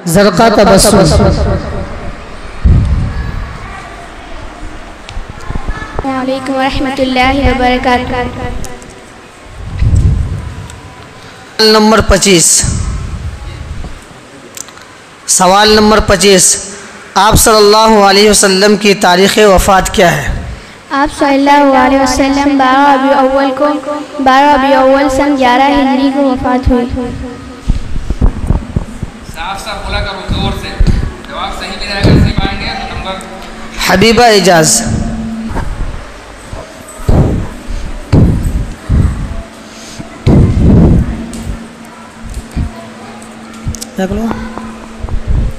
ज़रक़ा तबस्सुम। वालेकुम रहमतुल्लाहि व बरकातुहू। नंबर 25, सवाल नंबर 25, आप सल्लल्लाहु अलैहि वसल्लम की तारीख़ वफ़ात क्या है? आप सल्लल्लाहु अलैहि वसल्लम 12 रबीउल अव्वल सन 11 हिजरी को वफ़ात हुई। साफ साफ बोला करो जोर से, जवाब सही भी रहेगा सही पाएंगे तो नंबर। हबीबा एजाज।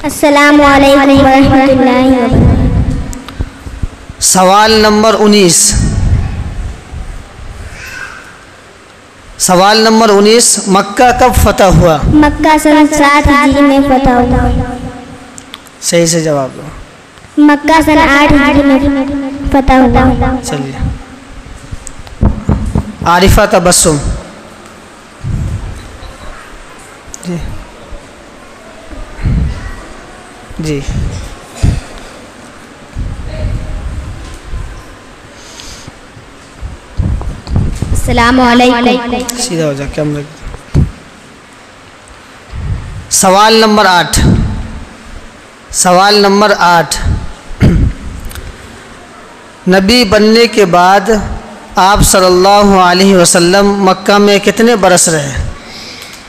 अस्सलामु अलैकुम व रहमतुल्लाहि व बरकातुहू। सवाल नंबर 19, सवाल नंबर 19, मक्का कब फतह हुआ? मक्का सन 7 हिजरी में फतह हुआ। सही से जवाब दो। मक्का सन 8 हिजरी में फतह हुआ। चलिए, आरिफा तबस्सुम। जी जी। अस्सलामु अलैकुम। सीधा हो जा कैमरे। सवाल नंबर 8, सवाल नंबर 8, नबी बनने के बाद आप सल्लल्लाहु अलैहि वसल्लम मक्का में कितने बरस रहे?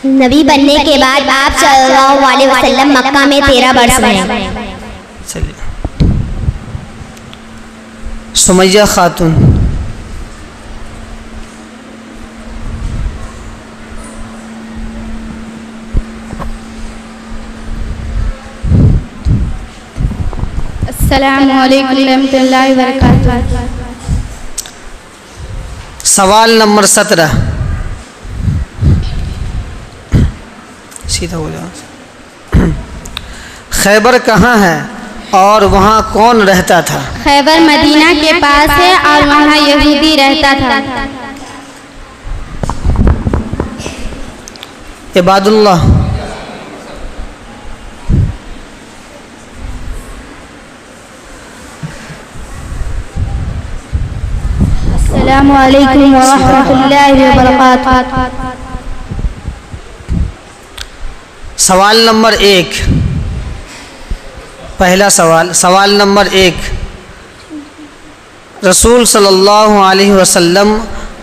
नबी बनने के बाद आप सल्लल्लाहु अलैहि वसल्लम मक्का में 13 बरस रहे। चलिए, सुमैया खातून। अस्सलामु अलैकुम रहमतुल्लाहि व बरकातुहू। सवाल नंबर 17, सीधा हो जाओ। खैबर कहाँ है और वहाँ कौन रहता था? खैबर मदीना के पास है और वहाँ यहूदी रहता था। इबादुल्लाह। अस्सलामु अलैकुम व रहमतुल्लाहि व बरकातुहू। सवाल नंबर 1, पहला सवाल, सवाल नंबर 1, रसूल सल्लल्लाहु अलैहि वसल्लम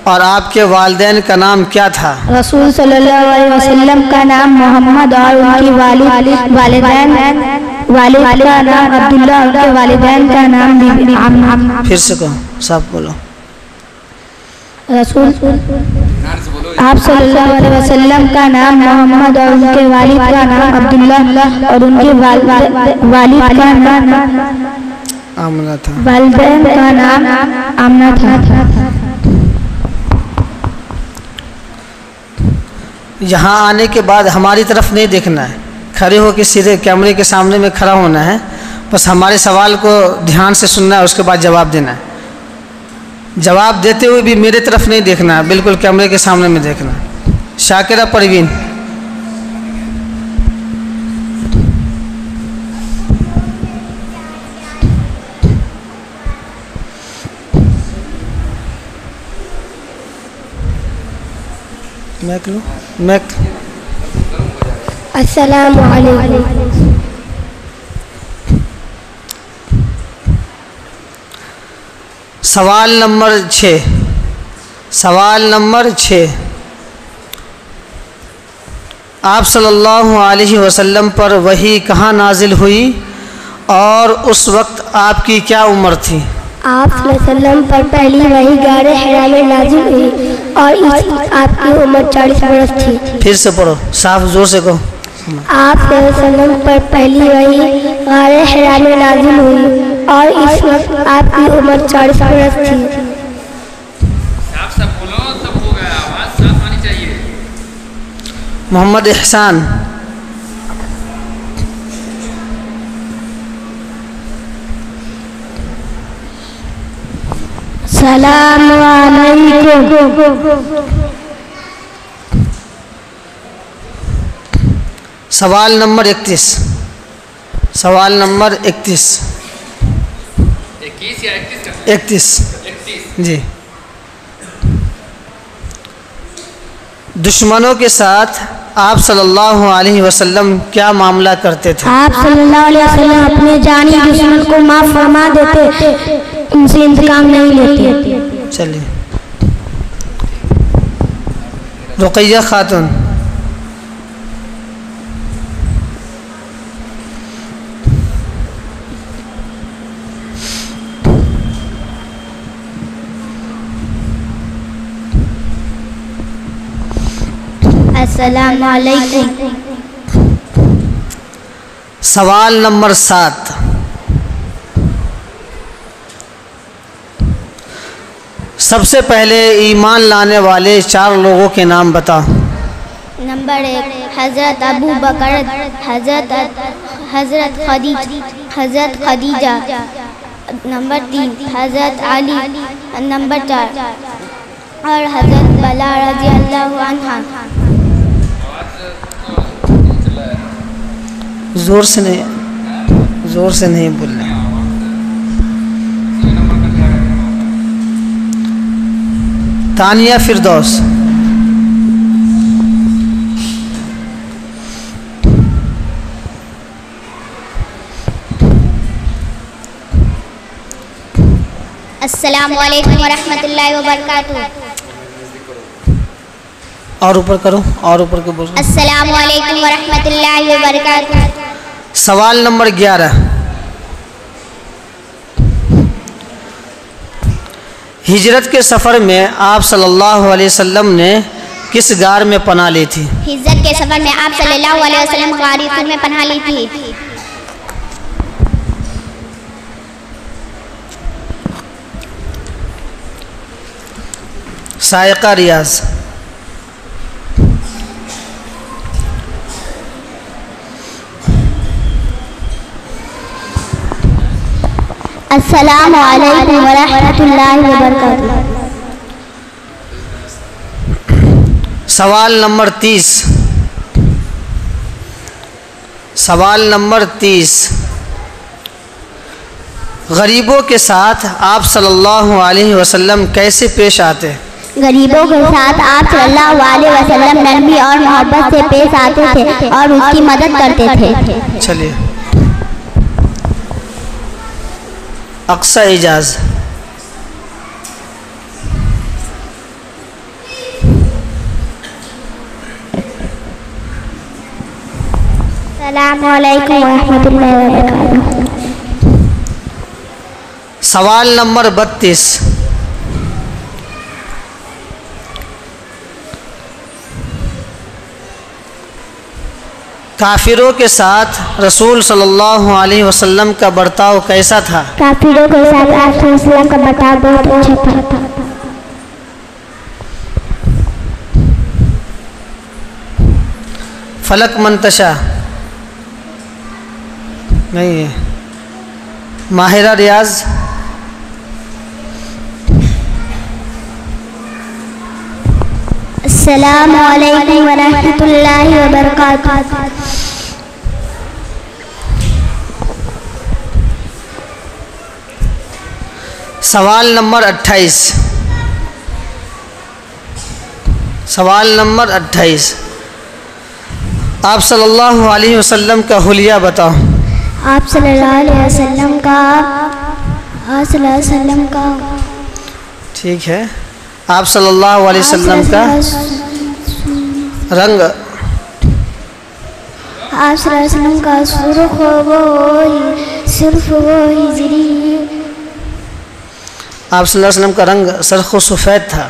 और आपके वालिदैन का नाम क्या था? रसूल सल्लल्लाहु अलैहि वसल्लम का नाम मोहम्मद और उनके वालिदैन का नाम अब्दुल्लाह, उनके वालिदैन का नाम बीबी आमना। फिर से कहो, सब बोलो। रसूल आप सल्लल्लाहु अलैहि वसल्लम का नाम मोहम्मद और उनके वालिद का नाम अब्दुल्लाह और उनके वालिद का नाम आमना था। वालिदैन का नाम आमना था। यहाँ आने के बाद हमारी तरफ नहीं देखना है, खड़े होकर सीधे कैमरे के सामने में खड़ा होना है, बस हमारे सवाल को ध्यान से सुनना है, उसके बाद जवाब देना है। जवाब देते हुए भी मेरे तरफ नहीं देखना है, बिल्कुल कैमरे के सामने में देखना है। शाकिरा परवीन। मैक लो, मैक। अस्सलामु अलैकुम। सवाल नंबर 6, सवाल नंबर 6, आप सल्लल्लाहु अलैहि वसल्लम पर वही कहाँ नाजिल हुई और उस वक्त आपकी क्या उम्र थी? आप वसल्लम पर पहली वही गारे हिरा में नाजिल हुई और आपकी उम्र 40 वर्ष थी। फिर से पढ़ो, साफ जोर से कहो। आप वसल्लम पर पहली वही गारे हिरा में नाजिल हुई और इस वक्त आपकी उम्र 40 वर्ष थी। साफ साफ बोलो तब हो गया, आवाज साफ आनी चाहिए। मोहम्मद एहसान। सलाम अलैकुम। सवाल नंबर 31, सवाल नंबर 31। 21 या 31 का? 31 31। जी। दुश्मनों के साथ आप सल्लल्लाहु अलैहि वसल्लम क्या मामला करते थे? आप सल्लल्लाहु अलैहि वसल्लम अपने जानी दुश्मन को माफ फरमा देते, उनसे इंतकाम नहीं लेते। चलिए, रुक़ैया खातून। अस्सलामु अलैकुम। सवाल नंबर 7। सबसे पहले ईमान लाने वाले 4 लोगों के नाम बताओ। नंबर 1 हज़रत अबू बकर, हज़रत खदीजा। नंबर 3 हज़रत अली। नंबर 4 और हज़रत बला रज़ी अल्लाहु अन्हा। जोर से नहीं बोलना। तानिया फिरदौस। अस्सलामु अलैकुम वरहमतुल्लाहि वबरकातुहू। और ऊपर करो, और ऊपर को बोलो। अस्सलामु अलैकुम वरहमतुल्लाहि वबरकातुहू। सवाल नंबर 11। हिजरत के सफ़र में आप सल्लल्लाहु अलैहि वसल्लम ने किस गार में पनाह ली थी? हिजरत के सफर में आप सल्लल्लाहु अलैहि वसल्लम गार हिर में पनाह ली थी। सायका रियाज। अस्सलामु अलैकुम वरहमतुल्लाहि वबरकातुहू। सवाल नंबर 30। सवाल नंबर 30। गरीबों के साथ आप सल्लल्लाहु अलैहि वसल्लम कैसे पेश आते? गरीबों के साथ आप सल्लल्लाहु अलैहि वसल्लम नरमी और मोहब्बत से पेश आते थे और उसकी मदद करते थे। चलिए, अक्सा इजाज। अस्सलामु अलैकुम वरहमतुल्लाहि वबरकातुहू। सवाल नंबर 32। काफिरों के साथ रसूल सल्लल्लाहु अलैहि वसल्लम का बर्ताव कैसा था? काफिरों के साथ आप सल्लल्लाहु अलैहि वसल्लम का बर्ताव बहुत अच्छा था। फलक मंतशा नहीं है। माहिरा रियाज। अस्सलामु अलैकुम वरहमतुल्लाहि वबरकातुहू। सवाल नंबर 28। सवाल नंबर 28। आप सल्लल्लाहु अलैहि वसल्लम का हुलिया बताओ। आप सल्लल्लाहु अलैहि वसल्लम का ठीक है। आप सल्लल्लाहु अलैहि वसल्लम का रंग। आप सल्लल्लाहु अलैहि वसल्लम का सुर्ख वो हिजरी। आप सल्लल्लाहु अलैहि वसल्लम का रंग सरख व सफ़ेद था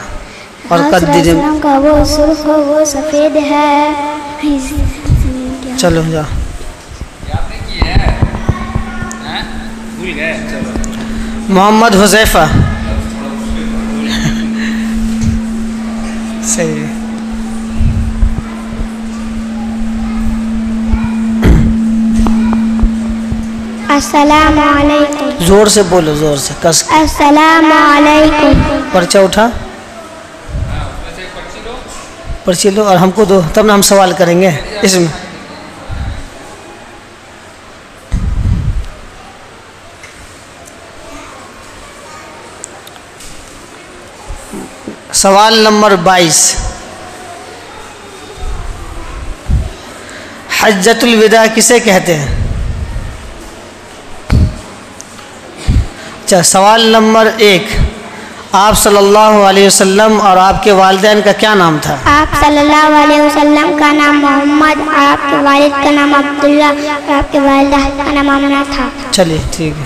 और कद्दीर का वो सुर्ख वो सफ़ेद है। चलो जाओ। आपने की है? हैं? भूल गए? चलो। मोहम्मद हुज़ैफ़ा। सही है। अस्सलामु अलैकुम। जोर से बोलो, जोर से कस। अस्सलामु अलैकुम। पर्चा उठा, पर्ची लो और हमको दो, तब ना हम सवाल करेंगे इसमें। सवाल नंबर 22, हज्जतुल विदा किसे कहते हैं? अच्छा, सवाल नंबर 1, आप सल्लल्लाहु अलैहि वसल्लम और आपके वालिदैन का क्या नाम था? आप सल्लल्लाहु अलैहि वसल्लम का नाम मोहम्मद, आपके वालिद का नाम अब्दुल्ला, आपके वालिदा का नाम आमना था। चलिए ठीक है।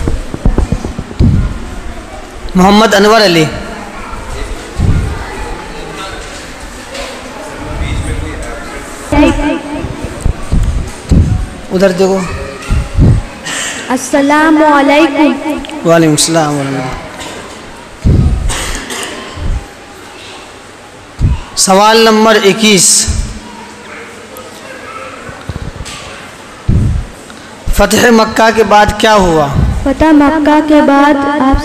मोहम्मद अनवर अली। उधर देखो। अस्सलामु अलैकुम। वालेकुम सलाम वरहमतुल्लाह। सवाल नंबर 21, फतह मक्का के बाद क्या हुआ? फतह मक्का के बाद आप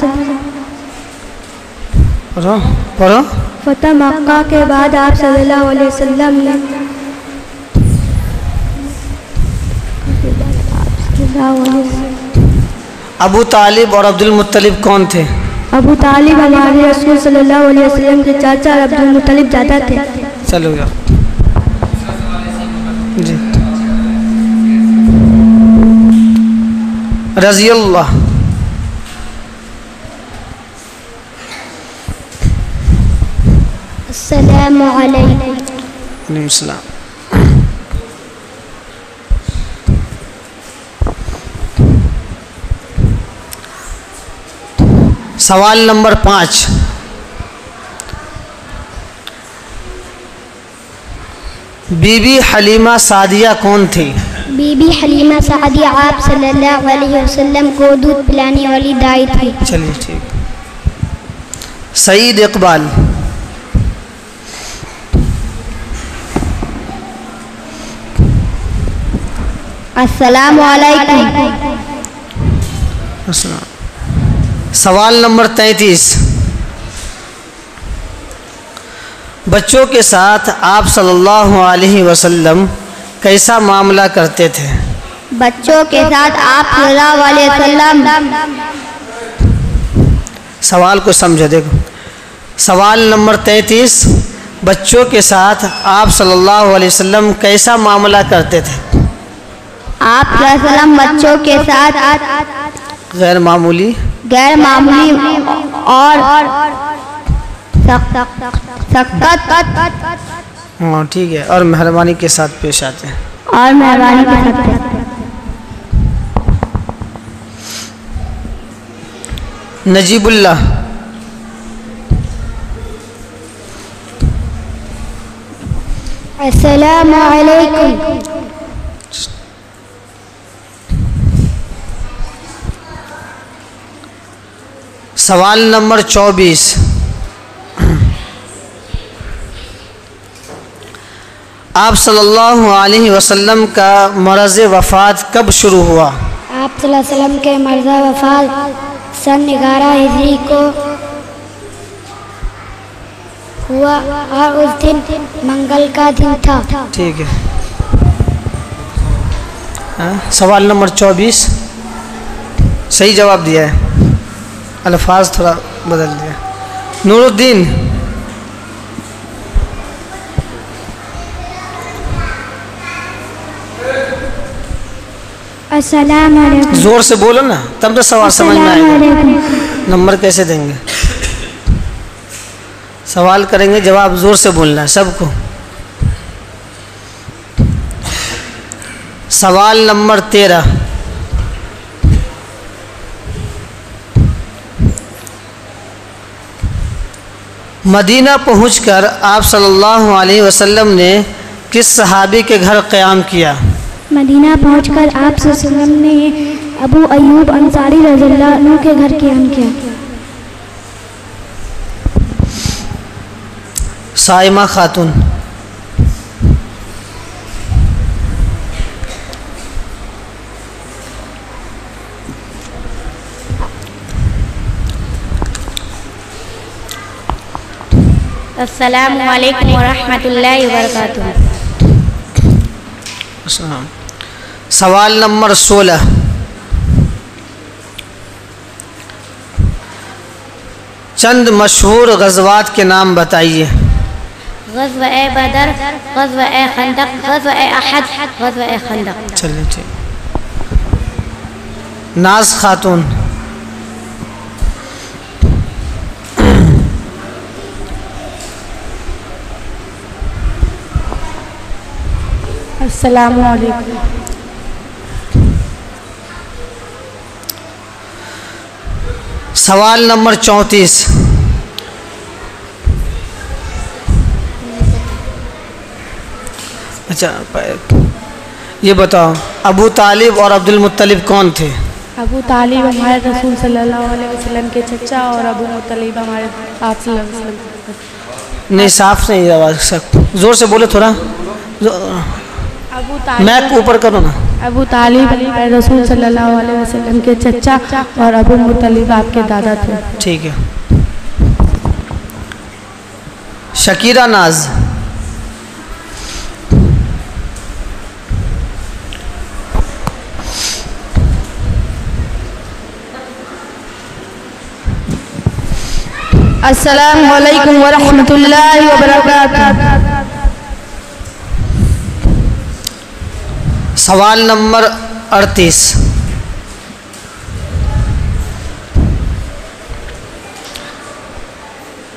पढ़ो पढ़ो। फतह मक्का के बाद आप सल्लल्लाहु अलैहि वसल्लम ने अबू तालिब और अब्दुल मुत्तलिब कौन थे? अबू तालिब हमारे रसूल सल्लल्लाहु अलैहि वसल्लम के चाचा और अब्दुल मुत्तलिब दादा थे। चलो गया जी। रज़ियल्लाह। अस्सलामु अलैकुम। वालेकुम सलाम। सवाल नंबर 5, बीबी हलीमा सादिया कौन थी? बीबी हलीमा सादिया आप सल्लल्लाहु अलैहि वसल्लम को दूध पिलाने वाली दाई थी। चलिए ठीक। सईद इकबाल। अस्सलामु अलैकुम। अस्सलाम। सवाल नंबर 33, बच्चों के साथ आप सल्लल्लाहु अलैहि वसल्लम कैसा मामला करते थे? बच्चों के साथ आप सल्लल्लाहु अलैहि वसल्लम। सवाल को समझो, देखो। सवाल नंबर 33, बच्चों के साथ आप सल्लल्लाहु अलैहि वसल्लम कैसा मामला करते थे? आप सल्लल्लाहु अलैहि वसल्लम बच्चों के साथ गैर मामूली और सख्त हाँ ठीक है, और मेहरबानी के साथ पेश आते हैं। और मेहरबानी के साथ। नजीबुल्लाह। अस्सलामु अलैकुम। सवाल नंबर 24, आप सल्लल्लाहु अलैहि वसल्लम का मरज़ वफ़ात कब शुरू हुआ? आप सल्लल्लाहु अलैहि वसल्लम के मरज़ वफ़ात सन 11 हिजरी को हुआ और उस दिन मंगल का दिन था। ठीक है। सवाल नंबर 24 सही जवाब दिया है, अल्फाज थोड़ा बदल दिया। नूरुद्दीन। अस्सलाम वालेकुम। जोर से बोलो ना, तब तो सवाल समझ में आएगा। नंबर कैसे देंगे? सवाल करेंगे, जवाब जोर से बोलना है सबको। सवाल नंबर 13, मदीना पहुंचकर आप सल्लल्लाहु अलैहि वसल्लम ने किस सहाबी के घर क़याम किया? मदीना पहुंचकर आप सल्लल्लाहु अलैहि वसल्लम ने अबू अयूब अंसारी रज़ियल्लाहु अन्हु के घर क़याम किया। साइमा खातून। अस्सलामु अलैकुम व रहमतुल्लाहि व बरकातुहू। सवाल नंबर 16, चंद मशहूर गज़वात के नाम बताइए। ग़ज़वा बदर, ग़ज़वा खंदक, ग़ज़वा अहद, ग़ज़वा खंदक। चलिए ठीक। नाज खातून। अस्सलामु अलैकुम। सवाल नंबर 34। अच्छा, ये बताओ अबू तालिब और अब्दुल मुत्तलिब कौन थे? अबू तालिब हमारे रसूल सल्लल्लाहु अलैहि वसल्लम के चचा और अबू मुत्तलिब हमारे आप सल्लल्लाहु अलैहि वसल्लम। नहीं, साफ नहीं आवाज़, जोर से बोले थोड़ा। अबू तालिब, मैक ऊपर करो ना। अबू तालिब हमारे रसूल सल्लल्लाहु अलैहि वसल्लम के चचा और अबू मुत्तलिब आपके दादा थे। ठीक है। शकीरा नाज। अस्सलामु अलैकुम व रहमतुल्लाहि व बरकातुहू। सवाल नंबर 38।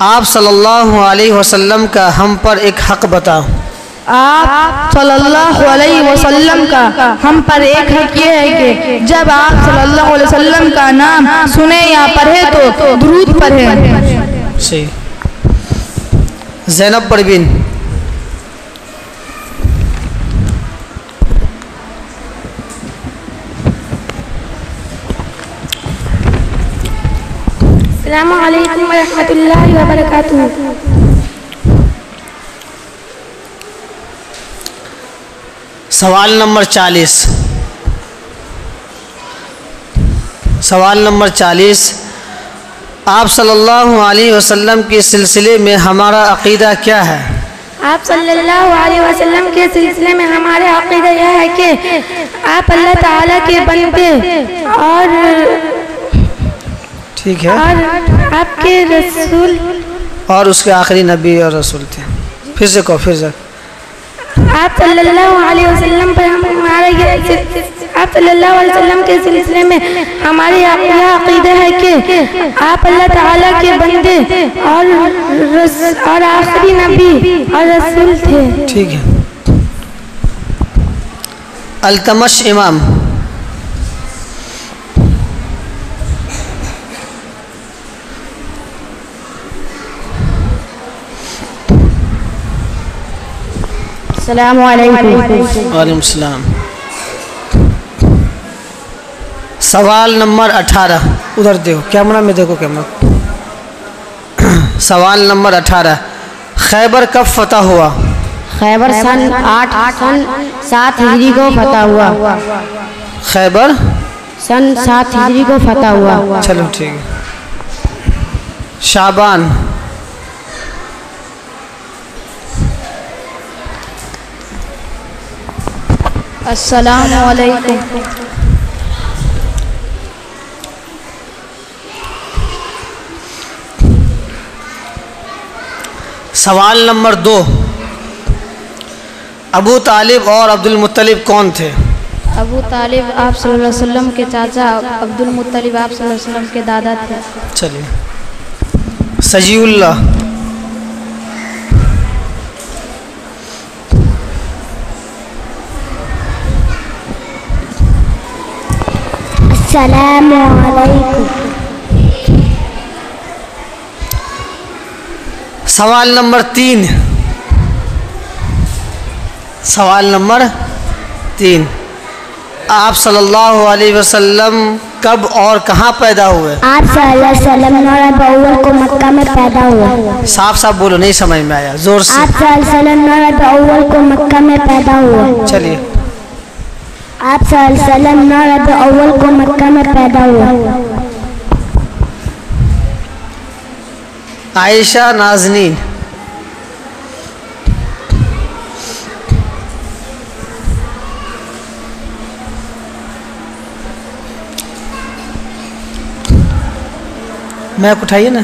आप सल्लल्लाहु अलैहि वसल्लम का हम पर एक हक बताओ। आप सल्लल्लाहु अलैहि वसल्लम का हम पर एक हक ये है कि जब आप सल्लल्लाहु अलैहि वसल्लम का नाम सुने या पढ़े तो दुरूद पढ़े। सही। ज़ैनब परवीन। अस्सलामु अलैकुम व रहमतुल्लाहि व बरकातुहू। सवाल नंबर 40। सवाल नंबर 40। आप सल्लल्लाहु अलैहि वसल्लम के सिलसिले में हमारा अक़ीदा क्या है? आप सल्लल्लाहु अलैहि वसल्लम के सिलसिले में हमारे अक़ीदा यह है कि आप अल्लाह ताला के बंदे और ठीक है, और आपके रसूल और उसके आखिरी नबी और रसूल थे। फिर से कहो, फिर से। आप सल्लल्लाहु अलैहि वसल्लम पर हमारे आप सल्लल्लाहु अलैहि वसल्लम के सिलसिले में हमारी यह अक़ीदा है कि आप अल्लाह ताला के बंदे और आखिरी नबी और रसूल थे। ठीक है। अल्तमश इमाम। अस्सलामु अलैकुम। वालेकुम सलाम। सवाल नंबर 18। उधर देखो, कैमरा में देखो, कैमरा। सवाल नंबर 18। खैबर कब फतह हुआ? खैबर सन 7 हिजरी को फतह हुआ। खैबर सन 7 हिजरी को फतह हुआ। चलो ठीक है। शाबान। अस्सलामु अलैकुम। सवाल नंबर 2। अबू तालिब और अब्दुल मुत्तलिब कौन थे? अबू तालिब आप सल्लल्लाहु अलैहि वसल्लम के चाचा, अब्दुल मुत्तलिब आप सल्लल्लाहु अलैहि वसल्लम के दादा थे। चलिए। सजीउल्लाह। अस्सलामु अलैकुम। सवाल नंबर 3। सवाल नंबर 3। आप सल्लल्लाहु अलैहि वसल्लम कब और कहाँ पैदा हुए? आप सल्लल्लाहु अलैहि वसल्लम नवंबर अव्वल को मक्का में पैदा हुए। साफ साफ बोलो, नहीं समझ में आया, जोर से। आप सल्लल्लाहु अलैहि वसल्लम नवंबर अव्वल को मक्का में पैदा हुए। चलिए। आप सल्लल्लाहु अलैहि वसल्लम नवंबर अव्वल को मक्का में पैदा हुए। आयशा नाज़नीन। मैक उठाइए ना।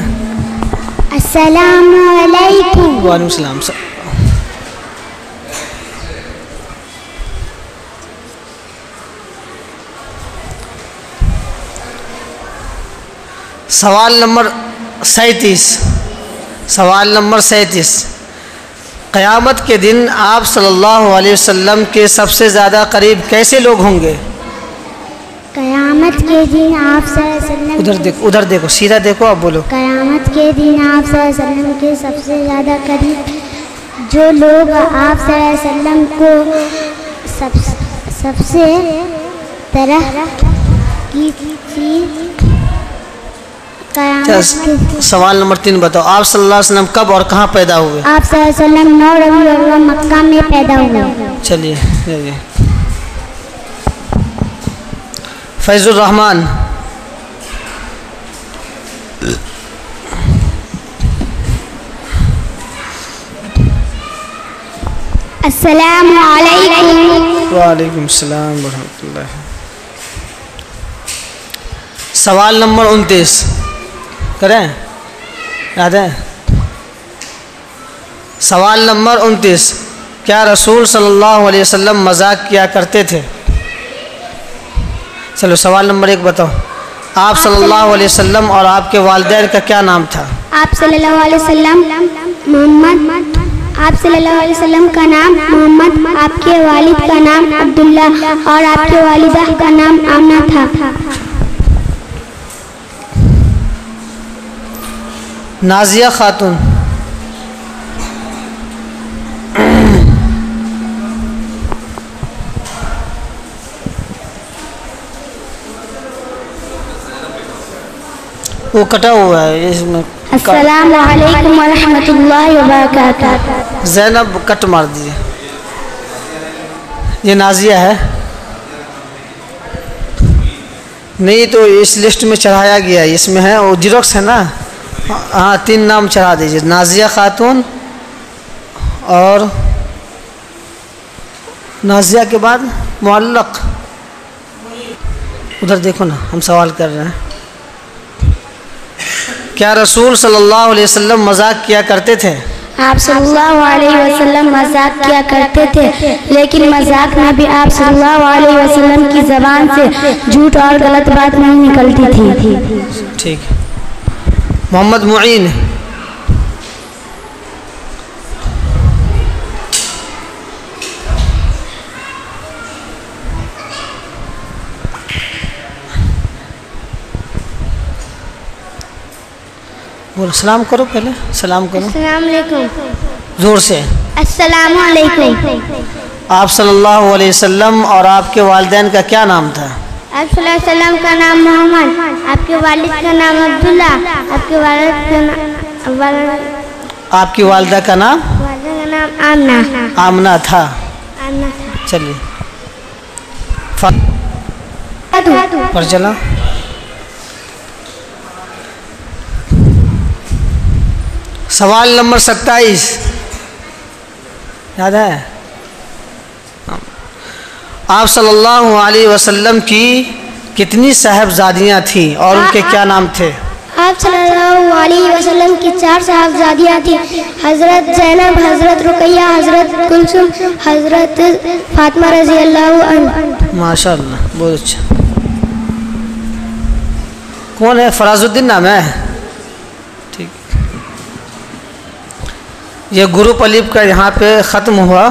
अस्सलामु अलैकुम। वालेकुम सलाम। सवाल नंबर 37। सवाल नंबर 37। क़यामत के दिन आप सल्लल्लाहु अलैहि वसल्लम के सबसे ज़्यादा करीब कैसे लोग होंगे? क़यामत के दिन आप सल्लल्लाहु अलैहि वसल्लम उधर देखो, सीधा देखो, आप बोलो। क़यामत के दिन आप सल्लल्लाहु अलैहि वसल्लम के सबसे ज़्यादा करीब जो लोग आप सल्लल्लाहु अलैहि वसल्लम को सबसे तरह की चीज़। सवाल नंबर 3 बताओ। आप सल्लल्लाहु अलैहि वसल्लम कब और कहाँ पैदा हुए? आप सल्लल्लाहु अलैहि वसल्लम 9 रबीउल अव्वल मक्का में पैदा हुए। चलिए जाइए। फैजुर रहमान। अस्सलामु अलैकुम। वालेकुम सलाम व रहमतुल्लाह। सवाल नंबर 29 करें, याद है? सवाल नंबर 29। क्या रसूल सल्लल्लाहु अलैहि वसल्लम मजाक किया करते थे? चलो सवाल नंबर 1 बताओ। आप सल्लल्लाहु अलैहि वसल्लम और आपके वालिदैन का क्या नाम था? आप सल्लल्लाहु अलैहि वसल्लम मोहम्मद। आप सल्लल्लाहु अलैहि वसल्लम का नाम मोहम्मद, आपके वालिद का नाम अब्दुल्ला और आपके वालिदा का नाम आमना था। नाजिया खातून। वो कटा हुआ है इसमें। अस्सलामु अलैकुम व रहमतुल्लाहि व बरकातुहू। ज़ैनब कट मार दीजिए। ये नाजिया है नहीं तो इस लिस्ट में चढ़ाया गया है, इसमें है वो जीरोक्स है ना। हाँ 3 नाम चढ़ा दीजिए। नाजिया खातून और नाजिया के बाद मुअल्लक। उधर देखो ना, हम सवाल कर रहे हैं। क्या रसूल सल्लल्लाहु अलैहि वसल्लम मजाक किया करते थे? आप सल्लल्लाहु अलैहि वसल्लम मजाक किया करते थे, लेकिन मजाक में भी आप सल्लल्लाहु अलैहि वसल्लम की ज़बान से झूठ और गलत बात नहीं निकलती थी। ठीक। मोहम्मद मुईन। बोलो, सलाम करो, पहले सलाम करो। अस्सलामु अलैकुम। जोर से। अस्सलामु अलैकुम। आप सल्लल्लाहु अलैहि वसल्लम और आपके वालिदैन का क्या नाम था? आप सल्लल्लाहु अलैहि वसल्लम का नाम मोहम्मद, आपके वालिद का नाम अब्दुल्ला, आपके आपकी वालिदा का नाम आमना आमना था। आमना था। चलिए पर चला। सवाल नंबर 27 याद है? आप सल्लल्लाहु अलैहि वसल्लम की कितनी साहबजादियाँ थीं और उनके क्या नाम थे? आप सल्लल्लाहु अलैहि वसल्लम की 4 साहबजादियाँ थीं। हज़रत ज़ैनब, हज़रत रुकैया, हज़रत कुलसुम, हज़रत फातिमा रज़ी अल्लाह अन्हा। माशाअल्लाह, बहुत अच्छा। कौन है? फराजुद्दीन नाम है? ठीक। ये ग्रुप अलीफ का यहाँ पे ख़त्म हुआ।